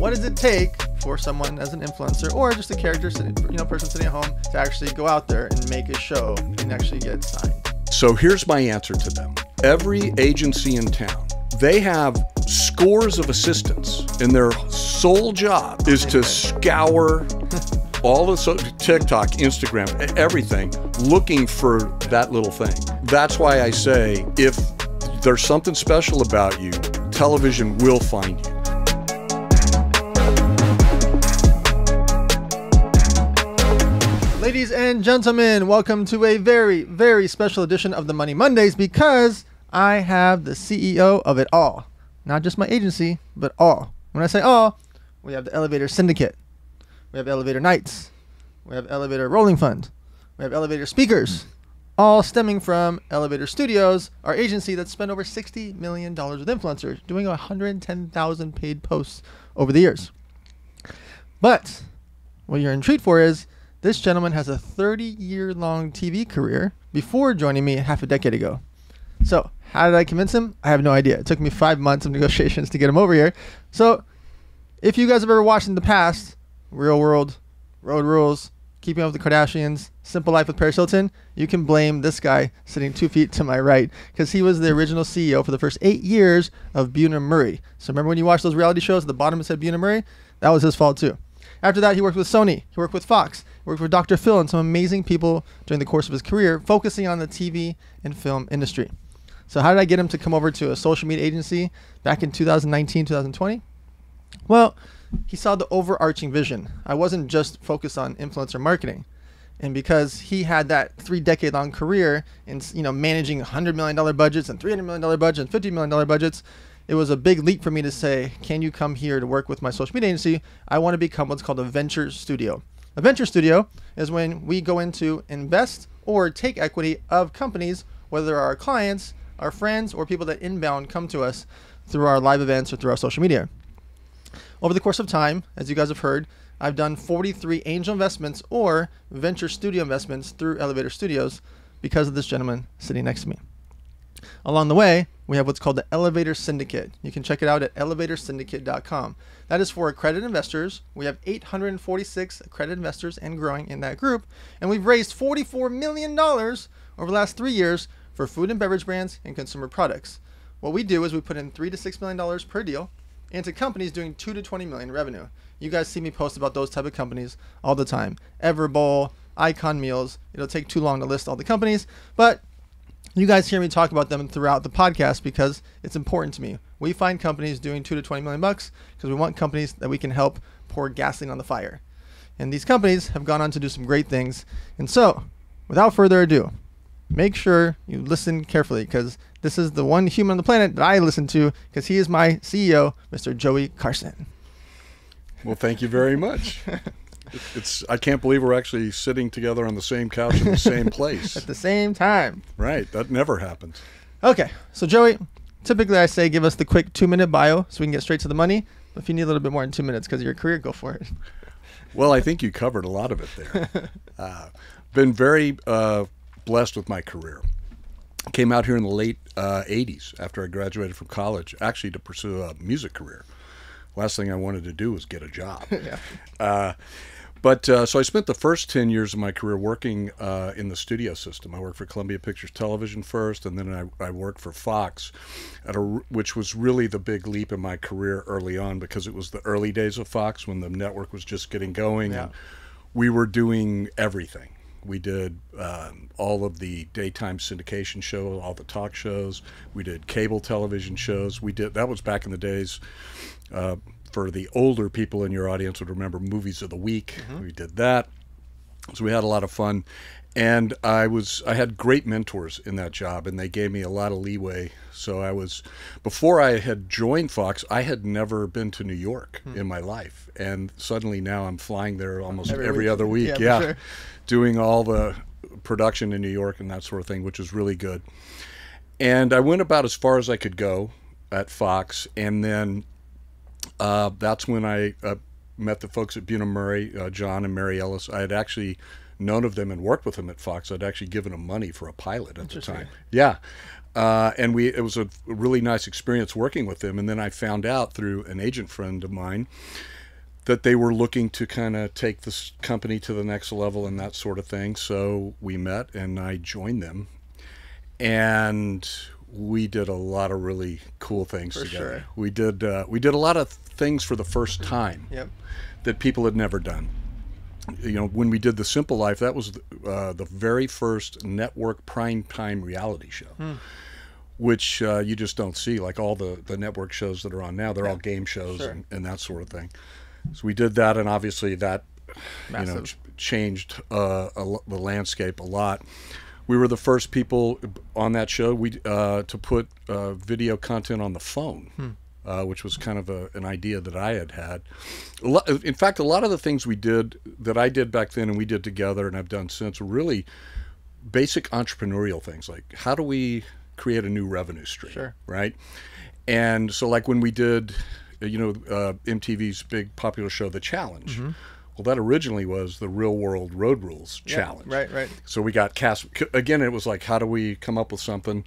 what does it take for someone as an influencer or just a character sitting, person sitting at home to actually go out there and make a show and actually get signed? So here's my answer to them. Every agency in town, they have scores of assistants, and their sole job is to scour all the TikTok, Instagram, everything, looking for that little thing. That's why I say, if there's something special about you, television will find you. Ladies and gentlemen, welcome to a very, very special edition of the Money Mondays, because I have the CEO of it all. Not just my agency, but all. When I say all, we have the Elevator Syndicate. We have Elevator Nights. We have Elevator Rolling Fund. We have Elevator Speakers. All stemming from Elevator Studios, our agency that spent over $60 million with influencers, doing 110,000 paid posts over the years. But what you're intrigued for is this gentleman has a 30-year-long TV career before joining me half a decade ago. So how did I convince him? I have no idea. It took me 5 months of negotiations to get him over here. So if you guys have ever watched in the past, Real World, Road Rules, Keeping Up with the Kardashians, Simple Life with Paris Hilton, you can blame this guy sitting 2 feet to my right, because he was the original CEO for the first 8 years of Buena Murray. So remember when you watch those reality shows, at the bottom it said Buena Murray? That was his fault too. After that, he worked with Sony, he worked with Fox, he worked with Dr. Phil, and some amazing people during the course of his career, focusing on the TV and film industry. So how did I get him to come over to a social media agency back in 2019, 2020? Well, he saw the overarching vision. I wasn't just focused on influencer marketing. And because he had that 3-decade-long career in managing $100 million budgets and $300 million budgets and $50 million budgets, it was a big leap for me to say, can you come here to work with my social media agency? I want to become what's called a venture studio. A venture studio is when we go into invest or take equity of companies, whether they're our clients, our friends, or people that inbound come to us through our live events or through our social media. Over the course of time, as you guys have heard, I've done 43 angel investments or venture studio investments through Elevator Studios because of this gentleman sitting next to me. Along the way, we have what's called the Elevator Syndicate. You can check it out at elevatorsyndicate.com. That is for accredited investors. We have 846 accredited investors and growing in that group. And we've raised $44 million over the last 3 years for food and beverage brands and consumer products. What we do is we put in $3 to $6 million per deal into companies doing $2 to $20 million revenue. You guys see me post about those type of companies all the time. Everbowl, Icon Meals. It'll take too long to list all the companies, but you guys hear me talk about them throughout the podcast because it's important to me. We find companies doing $2 to $20 million because we want companies that we can help pour gasoline on the fire. And these companies have gone on to do some great things. And so, without further ado, make sure you listen carefully, because this is the one human on the planet that I listen to, because he is my CEO, Mr. Joey Carson. Well, thank you very much. I can't believe we're actually sitting together on the same couch in the same place. At the same time. Right. That never happens. Okay. So, Joey, typically I say give us the quick 2-minute bio so we can get straight to the money. But if you need a little bit more than 2 minutes because of your career, go for it. Well, I think you covered a lot of it there. Been very blessed with my career. Came out here in the late 80s after I graduated from college, actually to pursue a music career. Last thing I wanted to do was get a job. Yeah. So I spent the first 10 years of my career working in the studio system. I worked for Columbia Pictures Television first, and then I worked for Fox, which was really the big leap in my career early on, because it was the early days of Fox when the network was just getting going. Yeah. And we were doing everything. We did all of the daytime syndication shows, all the talk shows. We did cable television shows. That was back in the days. For the older people in your audience would remember Movies of the Week. Mm-hmm. We did that. So we had a lot of fun. And I had great mentors in that job, and they gave me a lot of leeway. So before I had joined Fox, I had never been to New York in my life. And suddenly now I'm flying there almost every other week. Yeah. Sure. Doing all the production in New York and that sort of thing, which was really good. And I went about as far as I could go at Fox. And then that's when I met the folks at Buena Murray, John and Mary Ellis. I had actually known of them and worked with them at Fox. I'd actually given them money for a pilot at the time. Yeah. And it was a really nice experience working with them. And then I found out through an agent friend of mine that they were looking to kind of take this company to the next level and that sort of thing. So we met and I joined them, and we did a lot of really cool things together. Sure. We did a lot of things for the first time that people had never done. You know, when we did The Simple Life, that was the very first network primetime reality show, which you just don't see. Like all the network shows that are on now, they're all game shows and that sort of thing. So we did that, and obviously that changed the landscape a lot. We were the first people on that show to put video content on the phone, which was kind of an idea that I had. In fact, a lot of the things that I did back then and we did together and I've done since were really basic entrepreneurial things, like how do we create a new revenue stream, right? And so like when we did, MTV's big popular show, The Challenge, well, that originally was the Real World Road Rules Challenge. Right. So we got cast, again, it was like, how do we come up with something?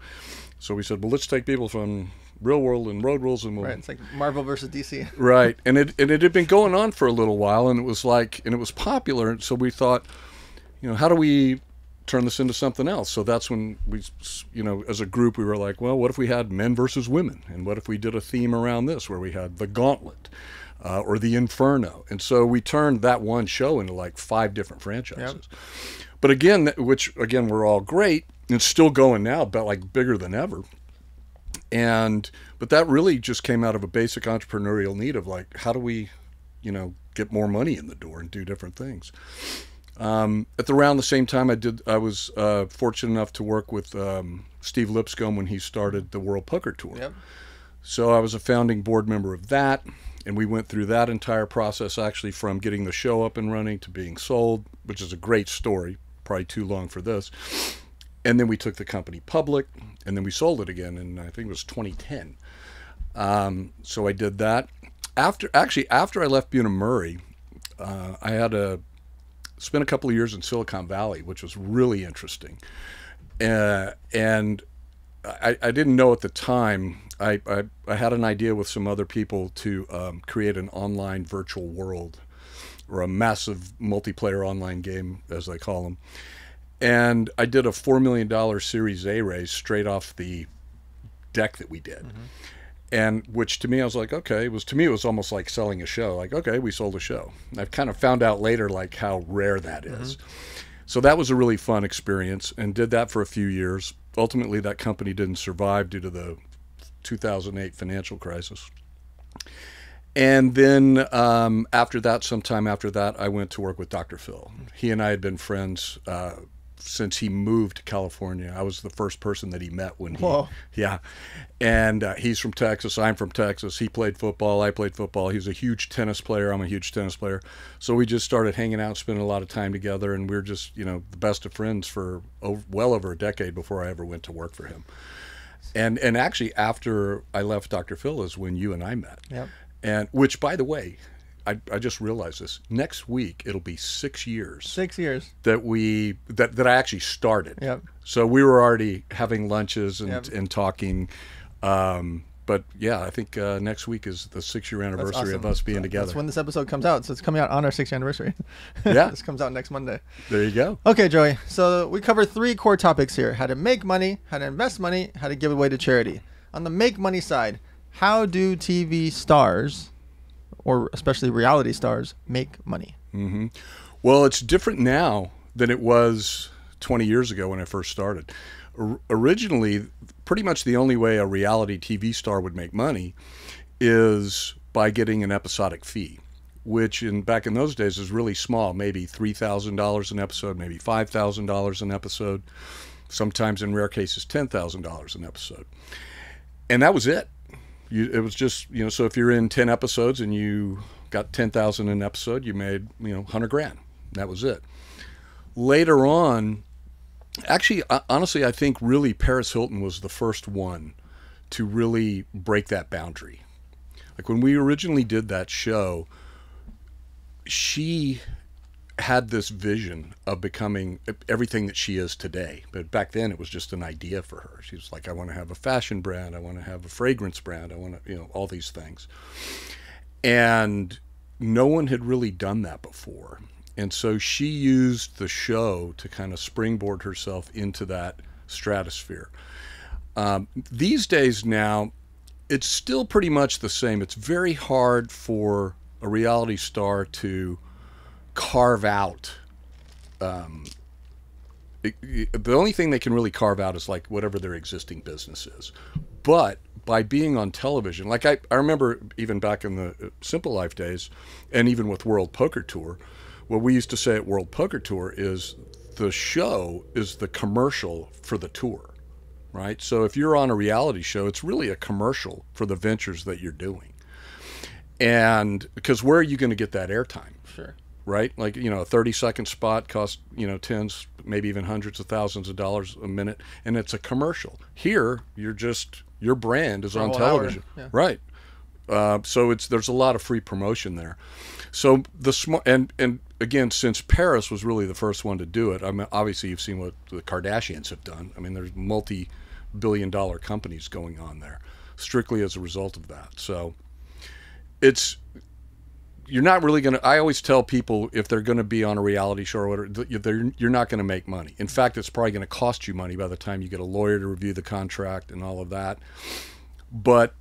So we said, well, let's take people from Real World and Road Rules and we'll... Right, it's like Marvel versus DC. Right, and it had been going on for a little while, and it was popular, and so we thought, how do we turn this into something else? So that's when we, as a group, we were like, well, what if we had men versus women? And what if we did a theme around this where we had the Gauntlet or the Inferno? And so we turned that one show into like 5 different franchises. But again, were all great and still going now, but like bigger than ever. But that really just came out of a basic entrepreneurial need of like, how do we, get more money in the door and do different things? Around the same time I was fortunate enough to work with Steve Lipscomb when he started the World Poker Tour. So I was a founding board member of that, and we went through that entire process, actually from getting the show up and running to being sold, which is a great story, probably too long for this. And then we took the company public, and then we sold it again, and I think it was 2010. So I did that. After I left Bunim-Murray, I had spent a couple of years in Silicon Valley, which was really interesting. And I didn't know at the time, I had an idea with some other people to create an online virtual world, or a massive multiplayer online game, as they call them. And I did a $4 million Series A raise straight off the deck that we did. And which to me, I was like, okay, it was almost like selling a show. Like, okay, we sold a show. And I've kind of found out later like how rare that is. So that was a really fun experience, and did that for a few years. Ultimately, that company didn't survive due to the 2008 financial crisis. And then sometime after that, I went to work with Dr. Phil. He and I had been friends since he moved to California. I was the first person that he met when and he's from Texas, I'm from Texas. He played football, I played football. He was a huge tennis player, I'm a huge tennis player. So we just started hanging out, spending a lot of time together, and we're just, the best of friends for well over a decade before I ever went to work for him. And actually after I left Dr. Phil is when you and I met. And which, by the way, I just realized this. Next week it'll be 6 years. 6 years that I actually started. So we were already having lunches and talking. But yeah, I think next week is the 6-year anniversary of us being together. That's when this episode comes out. So it's coming out on our 6th anniversary. This comes out next Monday. There you go. Okay, Joey. So we covered 3 core topics here: how to make money, how to invest money, how to give away to charity. On the make money side, how do TV stars, or especially reality stars, make money? Well, it's different now than it was 20 years ago when I first started. Originally, pretty much the only way a reality TV star would make money is by getting an episodic fee, which back in those days is really small, maybe $3,000 an episode, maybe $5,000 an episode, sometimes in rare cases $10,000 an episode. And that was it. It was just, so if you're in 10 episodes and you got 10,000 an episode, you made, 100 grand. That was it. Later on, actually, honestly, I think really Paris Hilton was the first one to really break that boundary. Like when we originally did that show, she had this vision of becoming everything that she is today. But back then it was just an idea for her. She was like, I want to have a fashion brand. I want to have a fragrance brand. I want to, all these things. And no one had really done that before. And so she used the show to kind of springboard herself into that stratosphere. These days now, it's still pretty much the same. It's very hard for a reality star to carve out. The only thing they can really carve out is like whatever their existing business is. But by being on television, like I remember even back in the Simple Life days, and even with World Poker Tour, what we used to say at World Poker Tour is the show is the commercial for the tour, right? So if you're on a reality show, it's really a commercial for the ventures that you're doing. And because where are you going to get that airtime? Sure. Right? Like, you know, a 30-second spot costs, you know, tens, maybe even hundreds of thousands of dollars a minute, and it's a commercial. Here, you're just, your brand is on television. Yeah. Right. So there's a lot of free promotion there. So the smart, and again, since Paris was really the first one to do it, I mean, obviously you've seen what the Kardashians have done. I mean, there's multi-billion-dollar companies going on there, strictly as a result of that. So you're not really going to, I always tell people if they're going to be on a reality show or whatever, you're not going to make money. In fact, it's probably going to cost you money by the time you get a lawyer to review the contract and all of that. But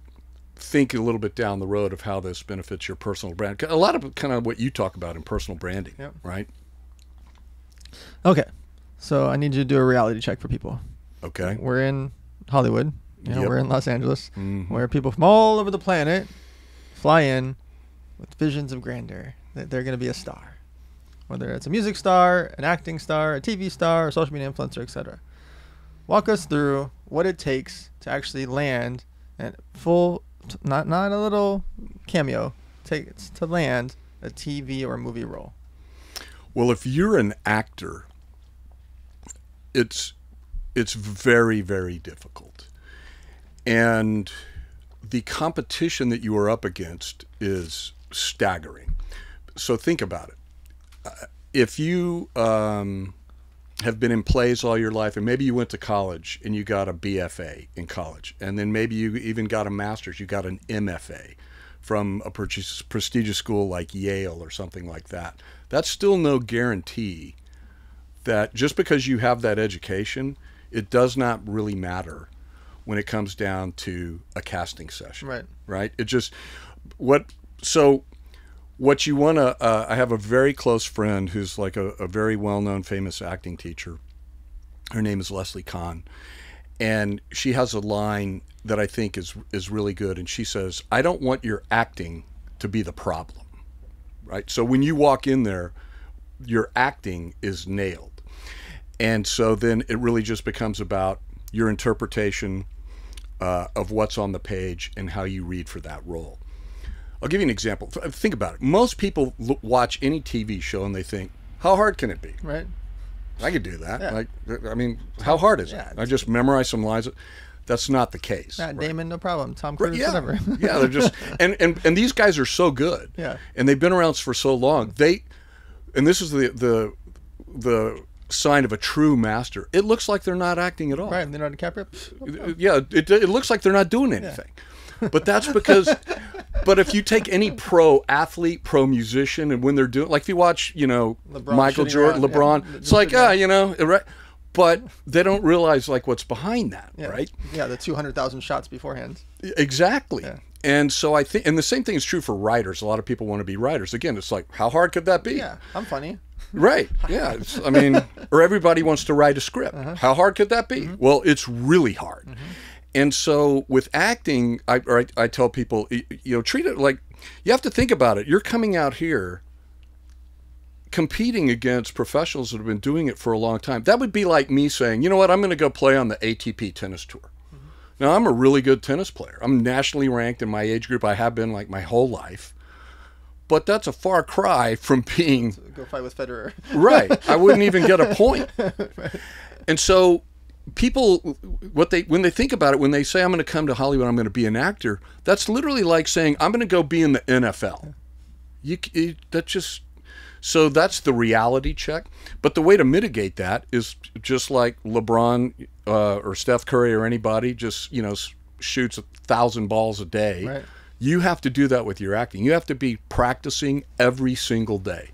think a little bit down the road of how this benefits your personal brand. A lot of kind of what you talk about in personal branding, yep. Right? Okay. So I need you to do a reality check for people. Okay. We're in Hollywood. You know, yep. We're in Los Angeles, where people from all over the planet fly in with visions of grandeur that they're going to be a star, whether it's a music star, an acting star, a TV star, a social media influencer, etc. Walk us through what it takes to actually land and full, not a little cameo, to land a TV or movie role. Well, if you're an actor, it's very, very difficult, and the competition that you are up against is staggering. So think about it. If you have been in plays all your life, and maybe you went to college and you got a BFA in college, and then maybe you even got a master's, you got an MFA from a prestigious school like Yale or something like that, that's still no guarantee that just because you have that education, it does not really matter when it comes down to a casting session. Right. Right? It just, what you want to, I have a very close friend who's like a very well-known famous acting teacher. Her name is Leslie Kahn. And she has a line that I think is really good. And she says, I don't want your acting to be the problem. Right? So when you walk in there, your acting is nailed. And so then it really just becomes about your interpretation of what's on the page and how you read for that role. I'll give you an example. Think about it. Most people watch any TV show and they think, how hard can it be? Right. I could do that. Yeah. Like, I mean, how hard is it? I just memorize some lines. That's not the case. Matt Damon, no problem. Tom Cruise, yeah. whatever. Yeah, they're just, and these guys are so good. Yeah. And they've been around for so long. And this is the sign of a true master. It looks like they're not acting at all. Right, Leonardo DiCaprio. Yeah, it looks like they're not doing anything. Yeah. But that's because, but if you take any pro athlete, pro musician, and when they're doing, like if you watch, you know, LeBron Michael Jordan, LeBron, yeah. It's like, you know, right? But they don't realize like what's behind that, yeah. right? Yeah, the 200,000 shots beforehand. Exactly. Yeah. And so I think, and the same thing is true for writers. A lot of people want to be writers. Again, it's like, how hard could that be? Yeah, I'm funny. Right. Yeah. I mean, or everybody wants to write a script. How hard could that be? Well, it's really hard. And so with acting, I tell people, you know, treat it like, you have to think about it. You're coming out here competing against professionals that have been doing it for a long time. That would be like me saying, you know what, I'm going to go play on the ATP tennis tour. Now, I'm a really good tennis player. I'm nationally ranked in my age group. I have been like my whole life. But that's a far cry from being... Go fight with Federer. Right. I wouldn't even get a point. Right. And so people, when they think about it, when they say, I'm going to come to Hollywood, I'm going to be an actor, that's literally like saying, I'm going to go be in the NFL. So that's the reality check. But the way to mitigate that is just like LeBron or Steph Curry or anybody just, you know, shoots 1,000 balls a day. Right. You have to do that with your acting. You have to be practicing every single day,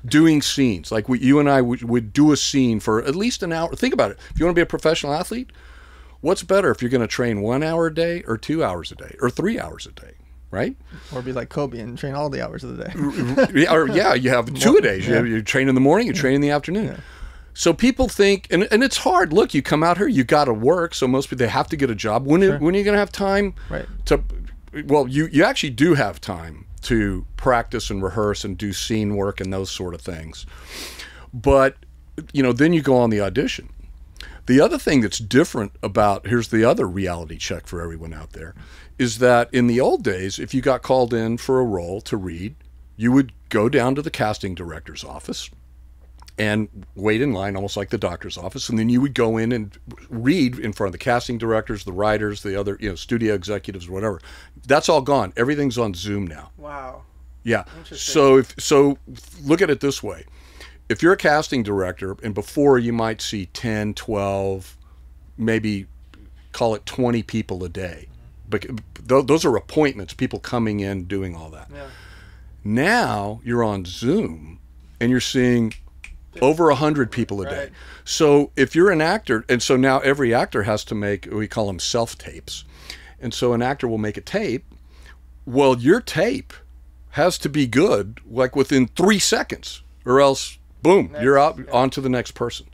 doing scenes. Like you and I would do a scene for at least an hour. Think about it. If you want to be a professional athlete, what's better if you're going to train 1 hour a day or 2 hours a day or 3 hours a day, right? Or be like Kobe and train all the hours of the day. Or yeah, you have 2 a days. Yeah. You train in the morning, you train in the afternoon. Yeah. So people think, and it's hard. Look, you come out here, you got to work. So most people, they have to get a job. When are you going to have time to? Well, you actually do have time to practice and rehearse and do scene work and those sort of things. But then you go on the audition. The other thing that's different about, here's the other reality check for everyone out there, is that in the old days, if you got called in for a role to read, you would go down to the casting director's office and wait in line, almost like the doctor's office, and then you would go in and read in front of the casting directors, the writers, the other studio executives, or whatever. That's all gone. Everything's on Zoom now. Wow. Yeah. So look at it this way. If you're a casting director, and before you might see 10, 12, maybe call it 20 people a day. But those are appointments, people coming in, doing all that. Yeah. Now you're on Zoom and you're seeing over 100 people a day. Right. So if you're an actor, and so now every actor has to make, we call them self-tapes. And so an actor will make a tape. Well, your tape has to be good, like within 3 seconds, or else, boom, you're out on to the next person.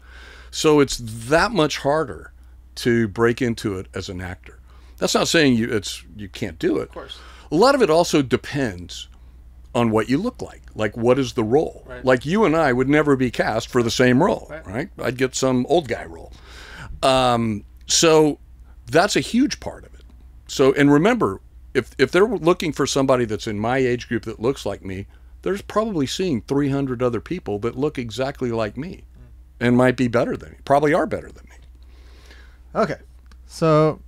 So it's that much harder to break into it as an actor. That's not saying you can't do it. Of course. A lot of it also depends on what you look like. Like, what is the role? Right. Like, you and I would never be cast for the same role, right? I'd get some old guy role. So that's a huge part of it. So, and remember, if they're looking for somebody that's in my age group that looks like me, there's probably seeing 300 other people that look exactly like me and might be better than me, probably are better than me. Okay. So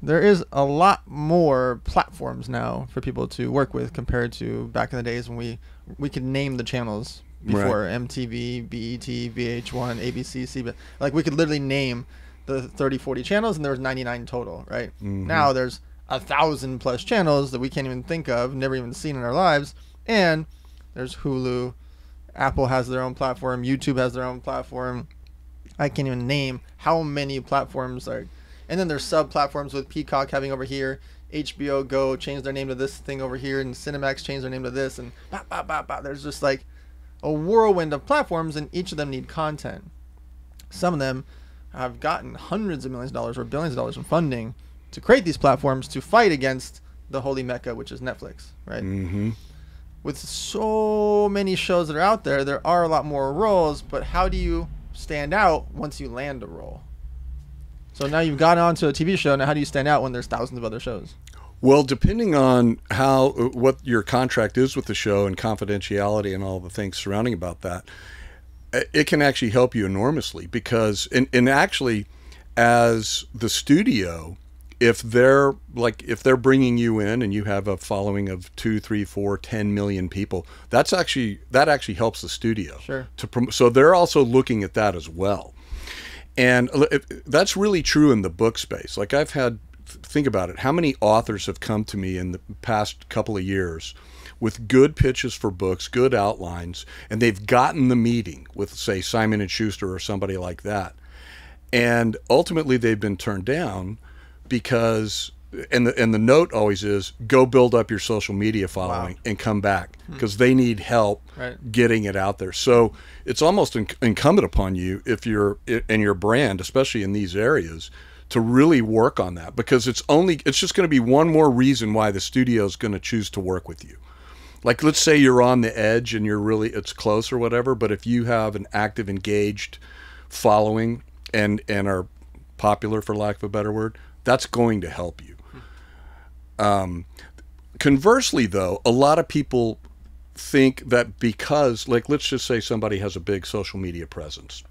there is a lot more platforms now for people to work with compared to back in the days when we could name the channels before. Right. MTV, BET, VH1, ABC, CBS. Like, we could literally name the 30, 40 channels, and there was 99 total, right? Mm-hmm. Now there's 1,000+ channels that we can't even think of, never even seen in our lives. And there's Hulu, Apple has their own platform, YouTube has their own platform. I can't even name how many platforms are. And then there's sub-platforms with Peacock having over here, HBO Go changed their name to this thing over here, and Cinemax changed their name to this, and there's just like a whirlwind of platforms, and each of them need content. Some of them have gotten hundreds of millions of dollars or billions of dollars in funding to create these platforms to fight against the holy mecca, which is Netflix, right? Mm-hmm. With so many shows that are out there, there are a lot more roles, but how do you stand out once you land a role? So now you've gotten onto a TV show. Now, how do you stand out when there's thousands of other shows? Well, depending on what your contract is with the show and confidentiality and all the things surrounding about that, it can actually help you enormously because, and actually, as the studio, if they're bringing you in and you have a following of 2, 3, 4, 10 million people, that actually helps the studio. Sure. So they're also looking at that as well. And that's really true in the book space. Like, think about it. How many authors have come to me in the past couple of years with good pitches for books, good outlines, and they've gotten the meeting with, say, Simon & Schuster or somebody like that. And ultimately they've been turned down because, and the note always is, go build up your social media following and come back because they need help getting it out there. So it's almost incumbent upon you, if you're in your brand, especially in these areas, to really work on that, because it's just going to be one more reason why the studio is going to choose to work with you. Like, let's say you're on the edge and it's close or whatever, but if you have an active, engaged following and are popular, for lack of a better word, that's going to help you. Conversely, though, a lot of people think that because, like, let's just say somebody has a big social media presence.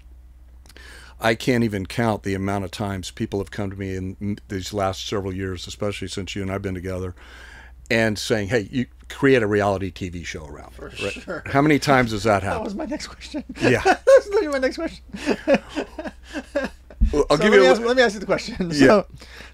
I can't even count the amount of times people have come to me in these last several years, especially since you and I have been together, and saying, hey, you create a reality TV show around me. For sure. How many times does that happen? That was my next question. Yeah. That's literally my next question. Well, let me ask you the question. So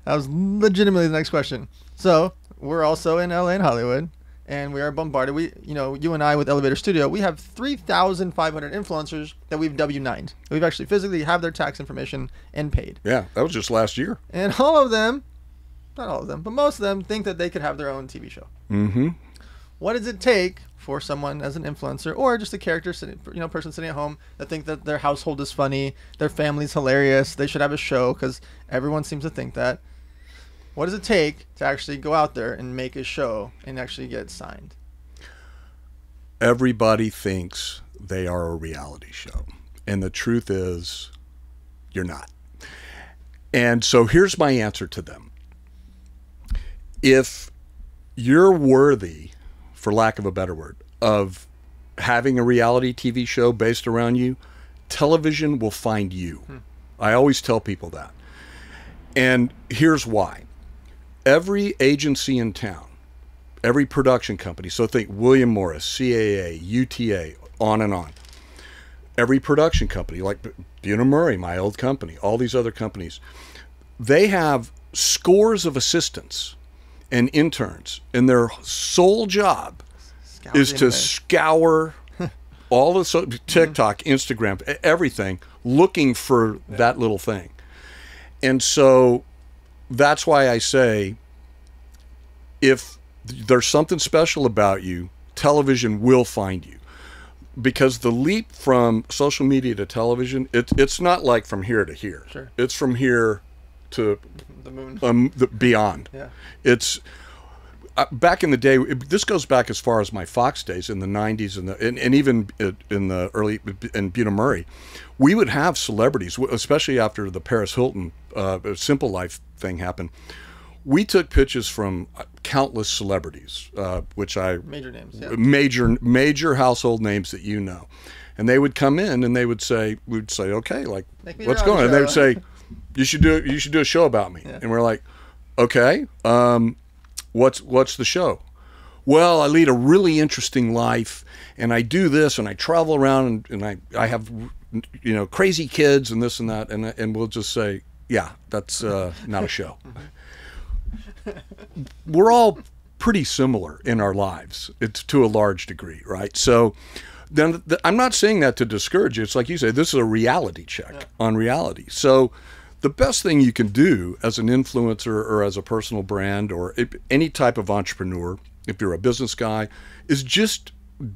that was legitimately the next question. So we're also in LA and Hollywood, and we are bombarded. You and I with Elevator Studio, we have 3,500 influencers that we've W9'd. We've actually physically have their tax information and paid. Yeah, that was just last year. And all of them, not all of them, but most of them think that they could have their own TV show. Mm-hmm. What does it take for someone as an influencer or just a character person sitting at home that think that their household is funny, their family's hilarious, they should have a show because everyone seems to think that. What does it take to actually go out there and make a show and actually get signed? Everybody thinks they are a reality show. And the truth is, you're not. And so here's my answer to them. If you're worthy, for lack of a better word, of having a reality TV show based around you, television will find you. I always tell people that. And here's why. Every agency in town, every production company, so think William Morris, CAA, UTA, on and on. Every production company, like Buna Murray, my old company, all these other companies, they have scores of assistants and interns, and their sole job is to scour all the TikTok, Instagram, everything, looking for that little thing. And so that's why I say, if there's something special about you, television will find you. Because the leap from social media to television, it's not like from here to here. Sure. It's from here to the moon. Beyond. Yeah. It's back in the day. This goes back as far as my Fox days in the '90s and even in the early in Buna Murray. We would have celebrities, especially after the Paris Hilton Simple Life thing happened. We took pitches from countless celebrities, which major names, yeah. major household names that you know, and they would come in and we'd say, okay, like what's going on? And they would say, you should do a show about me, yeah. And we're like, okay, what's the show? Well, I lead a really interesting life, and I do this, and I travel around, and I have crazy kids and this and that, and we'll just say, yeah, that's not a show. We're all pretty similar in our lives. It's to a large degree, right? So then I'm not saying that to discourage you. It's like you say, this is a reality check on reality. So the best thing you can do as an influencer or as a personal brand or any type of entrepreneur, if you're a business guy, is just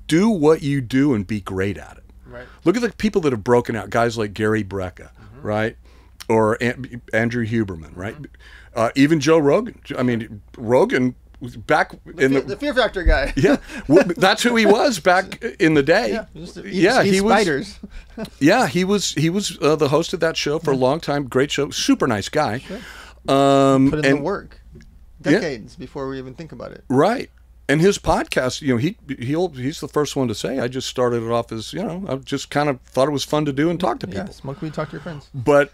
do what you do and be great at it. Right. Look at the people that have broken out, guys like Gary Brecka, right? Or Andrew Huberman, right? Even Joe Rogan. I mean, Rogan back in the Fear Factor guy. Yeah, well, that's who he was back in the day. Yeah, he was. Spiders. Yeah, he was the host of that show for a long time. Great show, super nice guy. Sure. Put in the work, decades before we even think about it. Right. And his podcast, he's the first one to say, I just started it off as, I just kind of thought it was fun to do and talk to people. Yeah, smoke weed, talk to your friends. But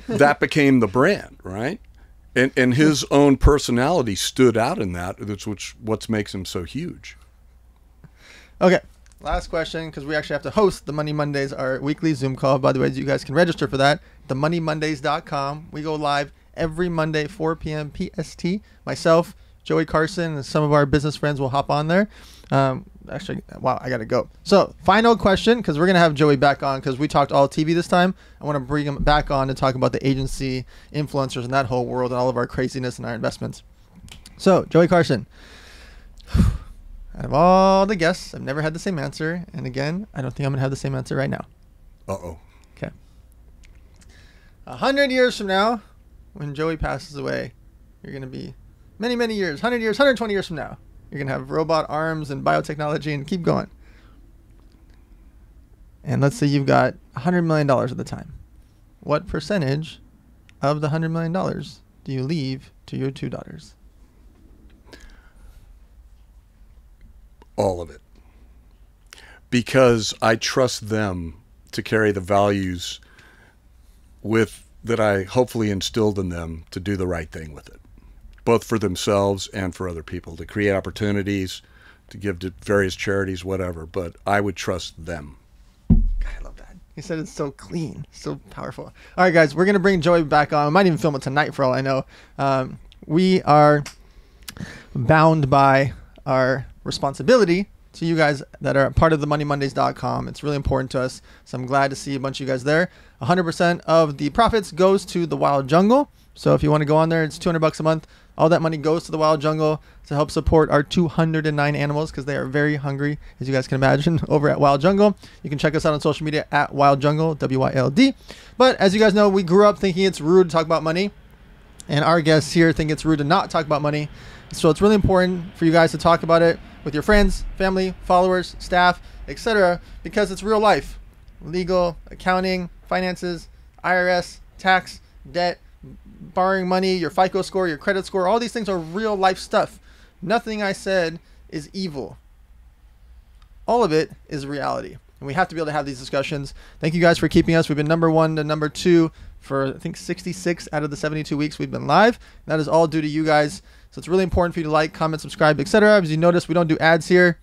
that became the brand, right? And his own personality stood out in that, what makes him so huge. Okay, last question, because we actually have to host the Money Mondays, our weekly Zoom call. By the way, you guys can register for that, themoneymondays.com. We go live every Monday, 4 p.m. PST. Myself, Joey Carson, and some of our business friends will hop on there. Actually, wow, I got to go. So, final question, because we're going to have Joey back on, because we talked all TV this time. I want to bring him back on to talk about the agency, influencers, and that whole world, and all of our craziness and our investments. So, Joey Carson, out of all the guests, I've never had the same answer. And again, I don't think I'm going to have the same answer right now. Uh-oh. Okay. 100 years from now, when Joey passes away, you're going to be many, many years, 100 years, 120 years from now. You're going to have robot arms and biotechnology and keep going. And let's say you've got $100 million at the time. What percentage of the $100 million do you leave to your two daughters? All of it. Because I trust them to carry the values that I hopefully instilled in them to do the right thing with it. Both for themselves and for other people, to create opportunities, to give to various charities, whatever. But I would trust them. God, I love that. He said it's so clean, so powerful. All right, guys, we're going to bring Joey back on. We might even film it tonight for all I know. We are bound by our responsibility to you guys that are part of the moneymondays.com. It's really important to us. So I'm glad to see a bunch of you guys there. 100% of the profits goes to the wild jungle. So if you want to go on there, it's $200 a month. All that money goes to the wild jungle to help support our 209 animals because they are very hungry, as you guys can imagine, over at Wild Jungle. You can check us out on social media at Wild Jungle, WYLD. But as you guys know, we grew up thinking it's rude to talk about money, and our guests here think it's rude to not talk about money. So it's really important for you guys to talk about it with your friends, family, followers, staff, etc., because it's real life. Legal, accounting, finances, IRS, tax, debt, borrowing money, your FICO score, your credit score, all these things are real life stuff. Nothing I said is evil. All of it is reality. And we have to be able to have these discussions. Thank you guys for keeping us. We've been number 1 to number 2 for, I think, 66 out of the 72 weeks we've been live. That is all due to you guys. So it's really important for you to like, comment, subscribe, etc. As you notice, we don't do ads here.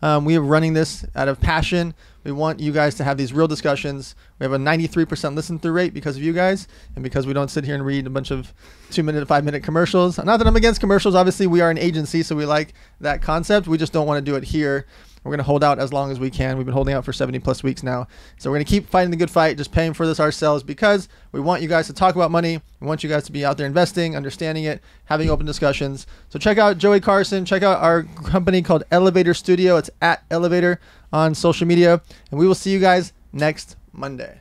We are running this out of passion. We want you guys to have these real discussions. We have a 93% listen through rate because of you guys and because we don't sit here and read a bunch of 2-minute, 5-minute commercials. Not that I'm against commercials. Obviously, we are an agency, so we like that concept. We just don't want to do it here. We're going to hold out as long as we can. We've been holding out for 70 plus weeks now. So we're going to keep fighting the good fight, just paying for this ourselves because we want you guys to talk about money. We want you guys to be out there investing, understanding it, having open discussions. So check out Joey Carson. Check out our company called Elevator Studio. It's at Elevator on social media. And we will see you guys next Monday.